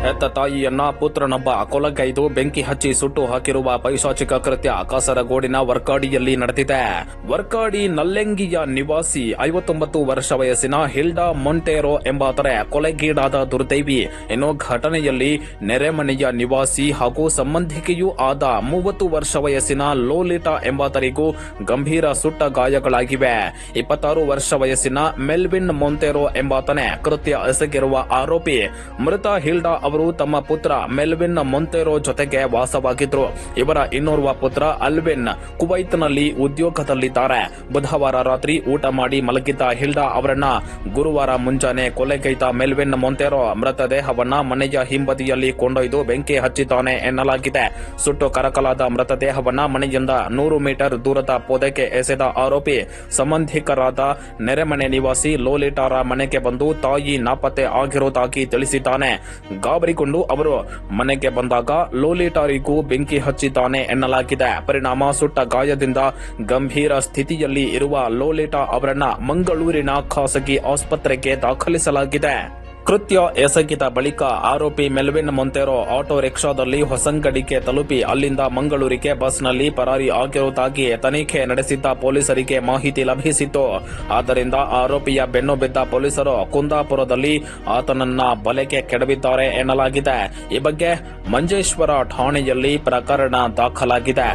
ಹೆತ್ತ ತಾಯಿಯನ್ನ ಪುತ್ರನೊಬ್ಬ ಕೊಲೆಗೈದು ಬೆಂಕಿ ಹಚ್ಚಿ ಸುಟ್ಟು ಹಾಕಿರುವ ಪೈಶಾಚಿಕ ಕೃತ್ಯ ಕಾಸರಗೋಡಿನ ವರ್ಕಾಡಿಯಲ್ಲಿ ನಡೆದಿದೆ. ವರ್ಕಾಡಿ ನಲ್ಲೆಂಗಿಯ ನಿವಾಸಿ 59 ವರ್ಷ ವಯಸ್ಸಿನ ಹಿಲ್ಡಾ ಮೊಂಟೇರೋ ಎಂಬಾತರೆ ಕೊಲೆಗೀಡಾದ ದುರ್ದೈವಿ. ಇನ್ನು ಘಟನೆಯಲ್ಲಿ ನೆರೆಮನೆಯ ನಿವಾಸಿ ಹಾಗೂ ಸಂಬಂಧಿಕೆಯೂ ಆದ 30 ವರ್ಷ ವಯಸ್ಸಿನ ಲೋಲಿಟಾ ಎಂಬಾತರಿಗೂ ಗಂಭೀರ ಸುಟ್ಟ ಗಾಯಗಳಾಗಿವೆ. 26 ವರ್ಷ ವಯಸ್ಸಿನ ಮೆಲ್ವಿನ್ ಮೊಂಟೇರೋ ಎಂಬಾತನೇ ಕೃತ್ಯ ಎಸಗಿರುವ ಆರೋಪಿ. ಮೃತ ಹಿಲ್ಡಾ ಅವರು ತಮ್ಮ ಪುತ್ರ ಮೆಲ್ವಿನ್ ಮೊಂಟೇರೋ ಜೊತೆಗೆ ವಾಸವಾಗಿದ್ರು. ಇವರ ಇನ್ನೋರ್ವ ಪುತ್ರ ಅಲ್ವಿನ್ ಕುವೈತ್ನಲ್ಲಿ ಉದ್ಯೋಗದಲ್ಲಿದ್ದಾರೆ. ಬುಧವಾರ ರಾತ್ರಿ ಊಟ ಮಾಡಿ ಮಲಗಿದ್ದ ಹಿಲ್ಡಾ ಅವರನ್ನ ಗುರುವಾರ ಮುಂಜಾನೆ ಕೊಲೆಗೈದ ಮೆಲ್ವಿನ್ ಮೊಂಟೇರೋ ಮೃತದೇಹವನ್ನ ಮನೆಯ ಹಿಂಬದಿಯಲ್ಲಿ ಕೊಂಡೊಯ್ದು ಬೆಂಕಿ ಹಚ್ಚಿದ್ದಾನೆ ಎನ್ನಲಾಗಿದೆ. ಸುಟ್ಟು ಕರಕಲಾದ ಮೃತದೇಹವನ್ನ ಮನೆಯಿಂದ 100 ಮೀಟರ್ ದೂರದ ಪೊದೆಗೆ ಎಸೆದ ಆರೋಪಿ ಸಂಬಂಧಿಕರಾದ ನೆರೆಮನೆ ನಿವಾಸಿ ಲೋಲಿಟಾರ ಮನೆಗೆ ಬಂದು ತಾಯಿ ನಾಪತ್ತೆ ಆಗಿರುವುದಾಗಿ ತಿಳಿಸಿದ್ದಾನೆ. ಗಾಬರಿಗೊಂಡು ಅವರು ಮನೆಗೆ ಬಂದಾಗ ಲೋಲಿಟಾರಿಗೂ ಬೆಂಕಿ ಹಚ್ಚಿದ್ದಾನೆ ಎನ್ನಲಾಗಿದೆ. ಪರಿಣಾಮ ಸುಟ್ಟ ಗಾಯದಿಂದ ಗಂಭೀರ ಸ್ಥಿತಿಯಲ್ಲಿ ಇರುವ ಲೋಲಿಟಾ ಅವರನ್ನ ಮಂಗಳೂರಿನ ಖಾಸಗಿ ಆಸ್ಪತ್ರೆಗೆ ದಾಖಲಿಸಲಾಗಿದೆ. ಕೃತ್ಯ ಎಸಗಿದ ಬಳಿಕ ಆರೋಪಿ ಮೆಲ್ವಿನ್ ಮೊಂಟೇರೋ ಆಟೋ ರಿಕ್ಷಾದಲ್ಲಿ ಹೊಸಂಗಡಿಗೆ ತಲುಪಿ ಅಲ್ಲಿಂದ ಮಂಗಳೂರಿಗೆ ಬಸ್ನಲ್ಲಿ ಪರಾರಿ ಆಗಿರುವುದಾಗಿ ತನಿಖೆ ನಡೆಸಿದ್ದ ಪೊಲೀಸರಿಗೆ ಮಾಹಿತಿ ಲಭಿಸಿತ್ತು. ಆದ್ದರಿಂದ ಆರೋಪಿಯ ಬೆನ್ನು ಬಿದ್ದ ಪೊಲೀಸರು ಕುಂದಾಪುರದಲ್ಲಿ ಆತನನ್ನ ಬಲೆಗೆ ಕೆಡವಿದ್ದಾರೆ ಎನ್ನಲಾಗಿದೆ. ಈ ಬಗ್ಗೆ ಮಂಜೇಶ್ವರ ಠಾಣೆಯಲ್ಲಿ ಪ್ರಕರಣ ದಾಖಲಾಗಿದೆ.